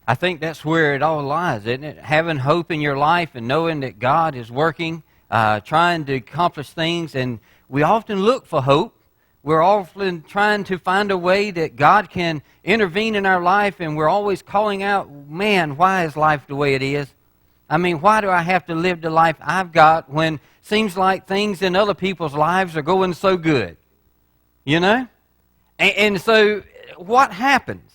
I think that's where it all lies, isn't it? Having hope in your life and knowing that God is working, trying to accomplish things, and we often look for hope. We're often trying to find a way that God can intervene in our life, and we're always calling out, man, why is life the way it is? I mean, why do I have to live the life I've got when it seems like things in other people's lives are going so good? You know? And so what happens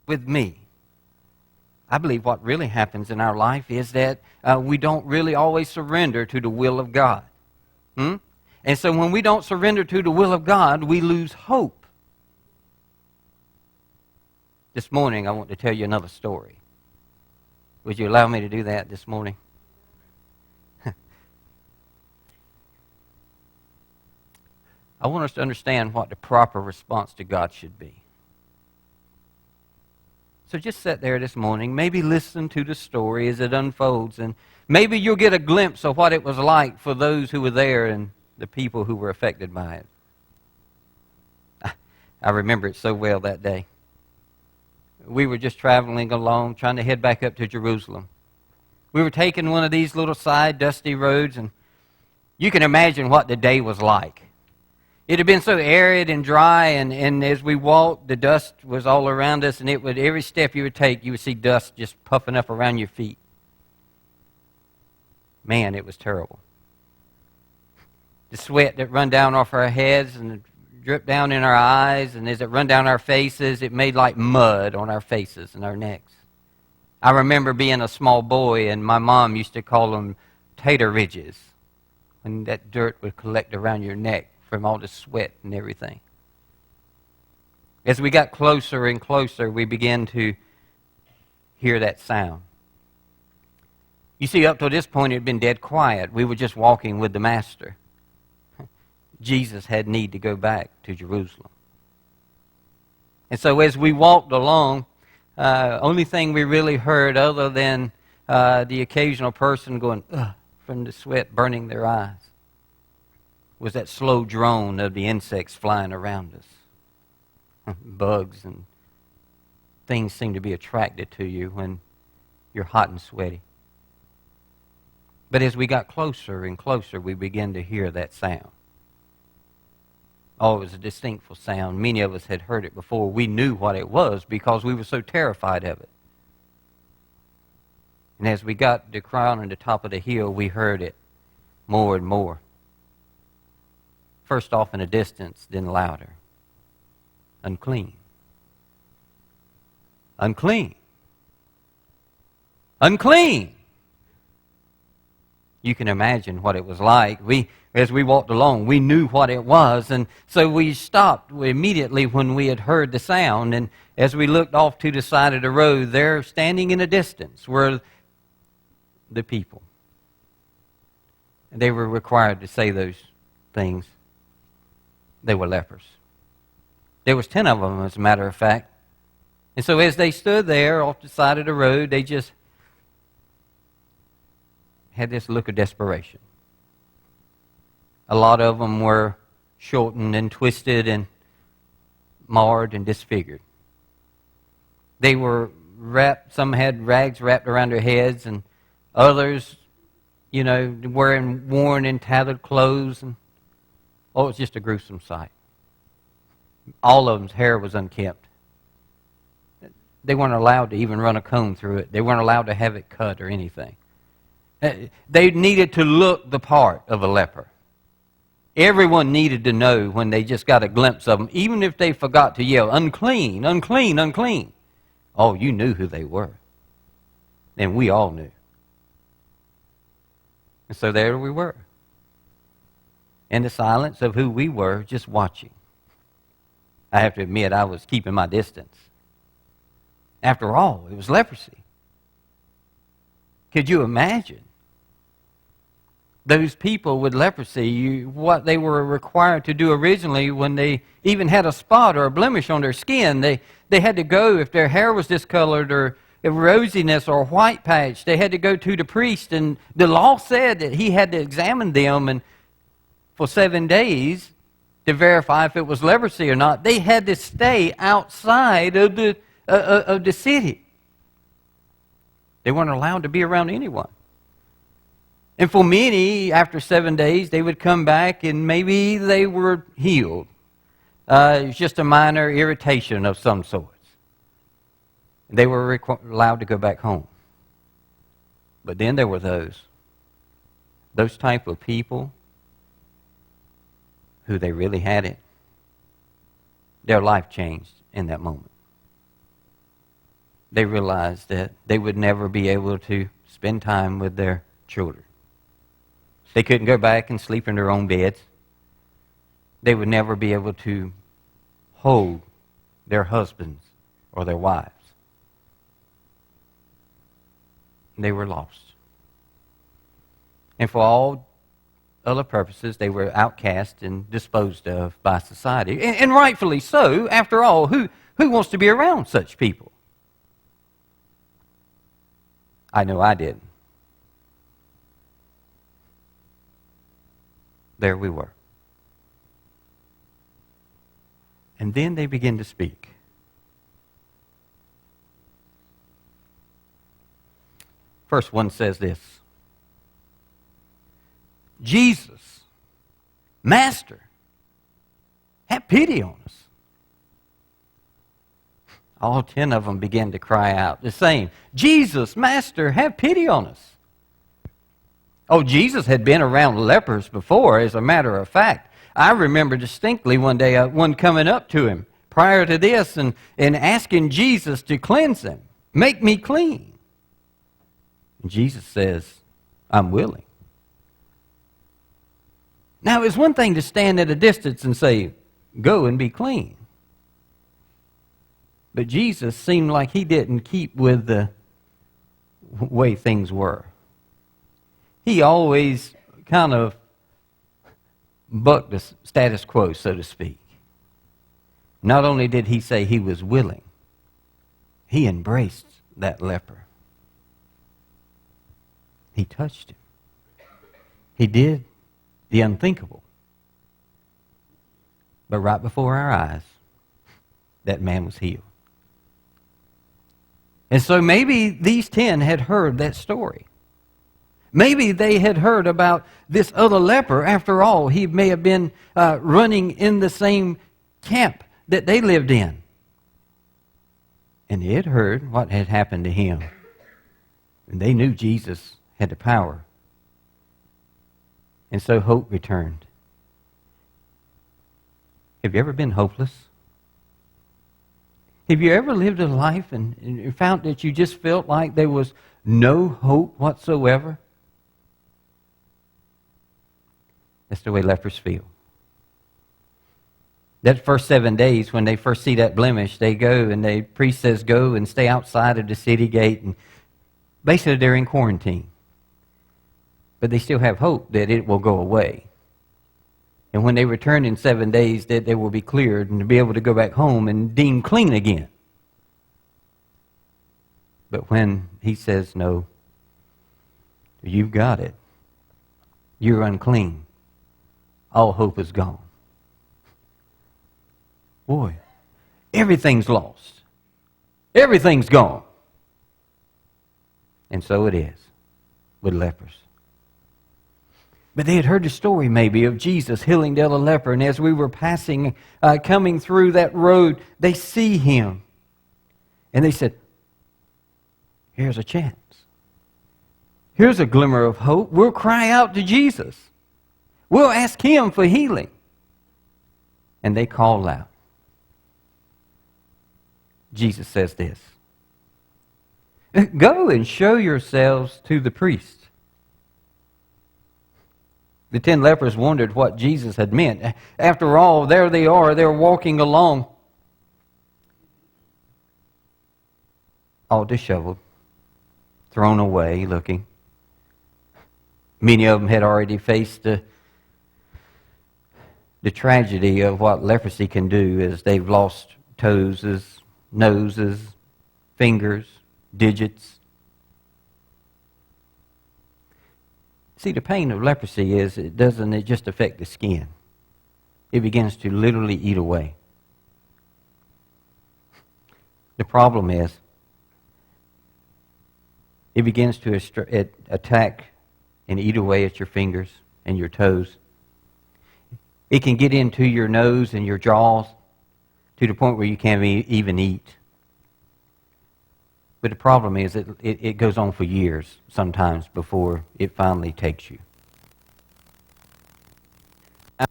with me? I believe what really happens in our life is that we don't really always surrender to the will of God. And so when we don't surrender to the will of God, we lose hope. This morning, I want to tell you another story. Would you allow me to do that this morning? I want us to understand what the proper response to God should be. So just sit there this morning, maybe listen to the story as it unfolds, and maybe you'll get a glimpse of what it was like for those who were there and the people who were affected by it. I remember it so well that day. We were just traveling along, trying to head back up to Jerusalem. We were taking one of these little side dusty roads, and you can imagine what the day was like. It had been so arid and dry, and as we walked, the dust was all around us, and it would, every step you would take, you would see dust just puffing up around your feet. Man, it was terrible. The sweat that run down off our heads and dripped down in our eyes, and as it run down our faces, it made like mud on our faces and our necks. I remember being a small boy, and my mom used to call them tater ridges, when that dirt would collect around your neck from all the sweat and everything. As we got closer and closer, we began to hear that sound. You see, up to this point, it had been dead quiet. We were just walking with the Master. Jesus had need to go back to Jerusalem. And so as we walked along, only thing we really heard other than the occasional person going, ugh, from the sweat burning their eyes, was that slow drone of the insects flying around us. Bugs and things seem to be attracted to you when you're hot and sweaty. But as we got closer and closer, we began to hear that sound. Oh, it was a distinctful sound. Many of us had heard it before. We knew what it was because we were so terrified of it. And as we got the crown on the top of the hill, we heard it more and more. First off in a distance, then louder. Unclean. Unclean. Unclean. You can imagine what it was like. As we walked along, we knew what it was, and so we stopped immediately when we had heard the sound, and as we looked off to the side of the road, there, standing in the distance, were the people. And they were required to say those things. They were lepers. There was 10 of them, as a matter of fact. And so as they stood there off the side of the road, they just had this look of desperation. A lot of them were shortened and twisted and marred and disfigured. They were wrapped, some had rags wrapped around their heads, and others, wearing worn and tattered clothes. And it was just a gruesome sight. All of them's hair was unkempt. They weren't allowed to even run a comb through it. They weren't allowed to have it cut or anything. They needed to look the part of a leper. Everyone needed to know when they just got a glimpse of them, even if they forgot to yell, unclean, unclean, unclean. Oh, you knew who they were. And we all knew. And so there we were, in the silence of who we were, just watching. I have to admit, I was keeping my distance. After all, it was leprosy. Could you imagine? Those people with leprosy, what they were required to do originally when they even had a spot or a blemish on their skin, they had to go, if their hair was discolored or rosiness or a white patch, they had to go to the priest, and the law said that he had to examine them and for 7 days to verify if it was leprosy or not. They had to stay outside of the city. They weren't allowed to be around anyone. And for many, after 7 days, they would come back and maybe they were healed. It was just a minor irritation of some sorts. They were allowed to go back home. But then there were those type of people who they really had it. Their life changed in that moment. They realized that they would never be able to spend time with their children. They couldn't go back and sleep in their own beds. They would never be able to hold their husbands or their wives. They were lost. And for all other purposes, they were outcast and disposed of by society. And rightfully so. After all, who wants to be around such people? I know I didn't. There we were. And then they begin to speak. First one says this: Jesus, Master, have pity on us. All 10 of them began to cry out the same: Jesus, Master, have pity on us. Oh, Jesus had been around lepers before, as a matter of fact. I remember distinctly one day one coming up to him prior to this and asking Jesus to cleanse him, make me clean. And Jesus says, I'm willing. Now, it's one thing to stand at a distance and say, go and be clean. But Jesus seemed like he didn't keep with the way things were. He always kind of bucked the status quo, so to speak. Not only did he say he was willing, he embraced that leper. He touched him. He did the unthinkable. But right before our eyes, that man was healed. And so maybe these 10 had heard that story. Maybe they had heard about this other leper. After all, he may have been running in the same camp that they lived in. And they had heard what had happened to him. And they knew Jesus had the power. And so hope returned. Have you ever been hopeless? Have you ever lived a life and found that you just felt like there was no hope whatsoever? That's the way lepers feel. That first 7 days, when they first see that blemish, they go and the priest says, go and stay outside of the city gate. And basically they're in quarantine. But they still have hope that it will go away. And when they return in 7 days, that they will be cleared and to be able to go back home and deemed clean again. But when he says, no, you've got it. You're unclean. All hope is gone. Boy, everything's lost. Everything's gone. And so it is with lepers. But they had heard the story maybe of Jesus healing the other leper. And as we were passing, coming through that road, they see him. And they said, here's a chance. Here's a glimmer of hope. We'll cry out to Jesus. We'll ask him for healing. And they call out. Jesus says this: go and show yourselves to the priest. The 10 lepers wondered what Jesus had meant. After all, there they are. They're walking along, all disheveled, thrown away, looking. Many of them had already faced the tragedy of what leprosy can do, as they've lost toes, noses, fingers, digits. See, the pain of leprosy is it doesn't just affect the skin. It begins to literally eat away. The problem is It begins to attack and eat away at your fingers and your toes. It can get into your nose and your jaws to the point where you can't even eat. But the problem is that it goes on for years sometimes before it finally takes you.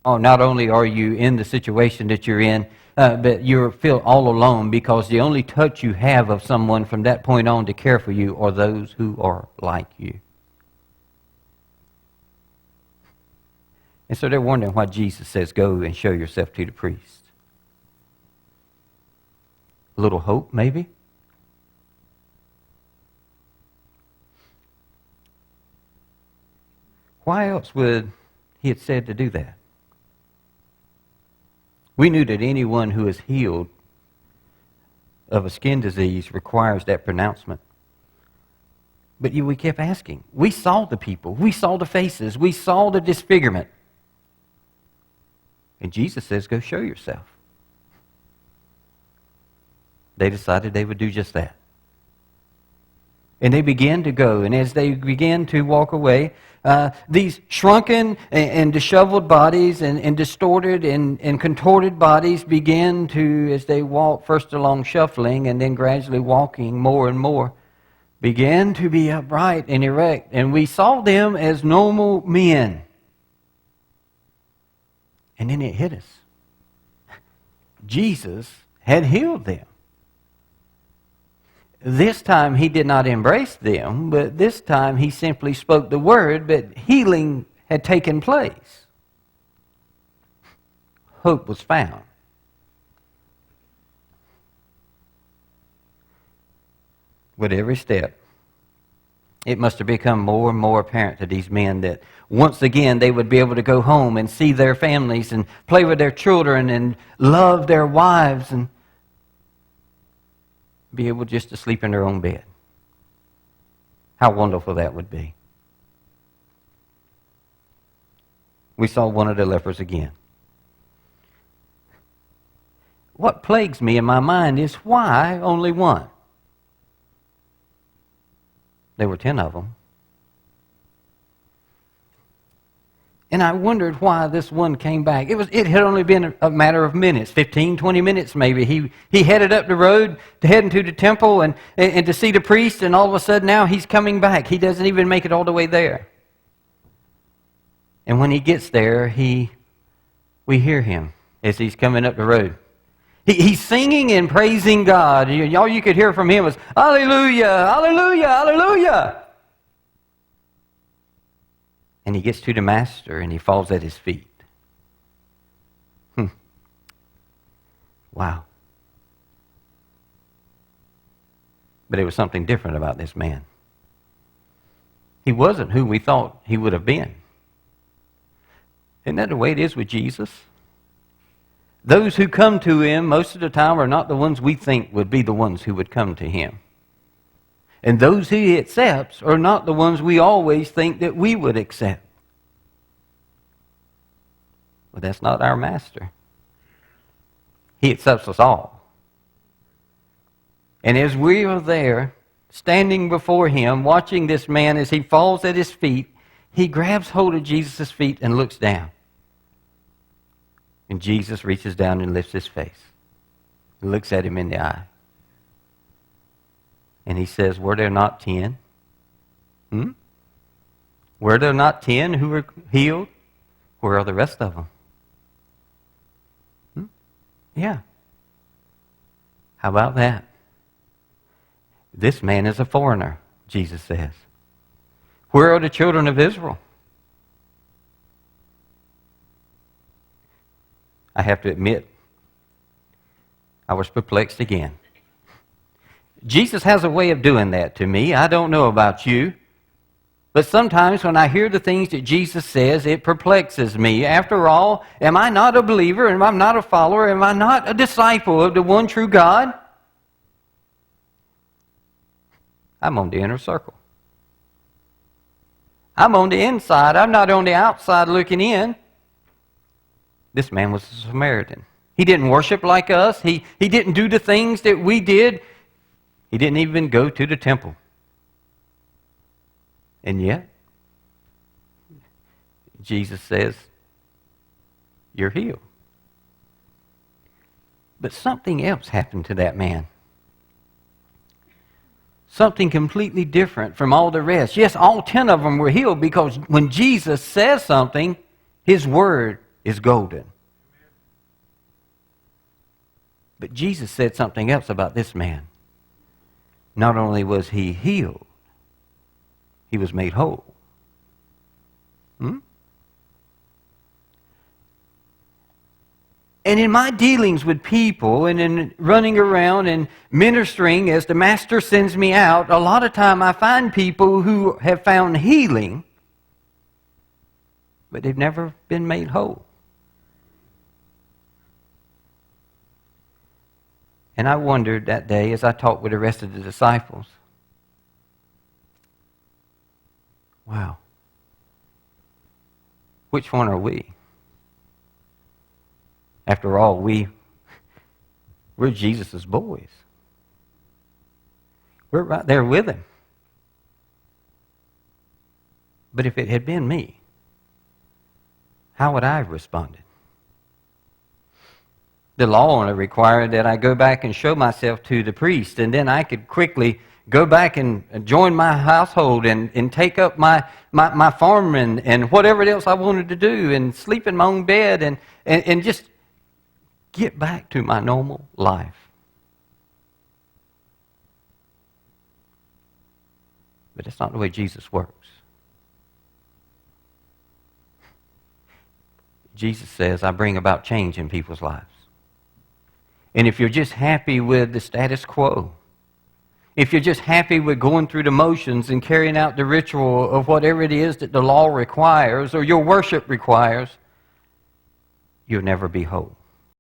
Now, not only are you in the situation that you're in, but you feel all alone because the only touch you have of someone from that point on to care for you are those who are like you. And so they're wondering why Jesus says, go and show yourself to the priest. A little hope, maybe? Why else would he have said to do that? We knew that anyone who is healed of a skin disease requires that pronouncement. But we kept asking. We saw the people. We saw the faces. We saw the disfigurement. And Jesus says, go show yourself. They decided they would do just that. And they began to go. And as they began to walk away, these shrunken and disheveled bodies and distorted and contorted bodies began to, as they walked, first along shuffling and then gradually walking more and more, began to be upright and erect. And we saw them as normal men. And then it hit us. Jesus had healed them. This time he did not embrace them, but this time he simply spoke the word, but healing had taken place. Hope was found. With every step, it must have become more and more apparent to these men that once again they would be able to go home and see their families and play with their children and love their wives and be able just to sleep in their own bed. How wonderful that would be. We saw one of the lepers again. What plagues me in my mind is why only one? There were 10 of them. And I wondered why this one came back. It had only been a matter of minutes, 15, 20 minutes maybe. He headed up the road to head into the temple and to see the priest, and all of a sudden now he's coming back. He doesn't even make it all the way there. And when he gets there, we hear him as he's coming up the road. He's singing and praising God. All you could hear from him was, hallelujah, hallelujah, hallelujah. And he gets to the master and he falls at his feet. Wow. But there was something different about this man. He wasn't who we thought he would have been. Isn't that the way it is with Jesus? Those who come to him most of the time are not the ones we think would be the ones who would come to him. And those he accepts are not the ones we always think that we would accept. But that's not our master. He accepts us all. And as we are there, standing before him, watching this man as he falls at his feet, he grabs hold of Jesus' feet and looks down. And Jesus reaches down and lifts his face. He looks at him in the eye. And he says, were there not 10? Were there not 10 who were healed? Where are the rest of them? Yeah. How about that? This man is a foreigner, Jesus says. Where are the children of Israel? I have to admit, I was perplexed again. Jesus has a way of doing that to me. I don't know about you. But sometimes when I hear the things that Jesus says, it perplexes me. After all, am I not a believer? Am I not a follower? Am I not a disciple of the one true God? I'm on the inner circle. I'm on the inside. I'm not on the outside looking in. This man was a Samaritan. He didn't worship like us. He didn't do the things that we did. He didn't even go to the temple. And yet, Jesus says, you're healed. But something else happened to that man. Something completely different from all the rest. Yes, all 10 of them were healed because when Jesus says something, His word is golden. But Jesus said something else about this man. Not only was he healed, he was made whole. And in my dealings with people and in running around and ministering as the Master sends me out, a lot of time I find people who have found healing, but they've never been made whole. And I wondered that day as I talked with the rest of the disciples, wow, which one are we? After all, we're Jesus' boys. We're right there with Him. But if it had been me, how would I have responded? The law only required that I go back and show myself to the priest, and then I could quickly go back and join my household and take up my farm and whatever else I wanted to do and sleep in my own bed and just get back to my normal life. But that's not the way Jesus works. Jesus says, I bring about change in people's lives. And if you're just happy with the status quo, if you're just happy with going through the motions and carrying out the ritual of whatever it is that the law requires or your worship requires, you'll never be whole.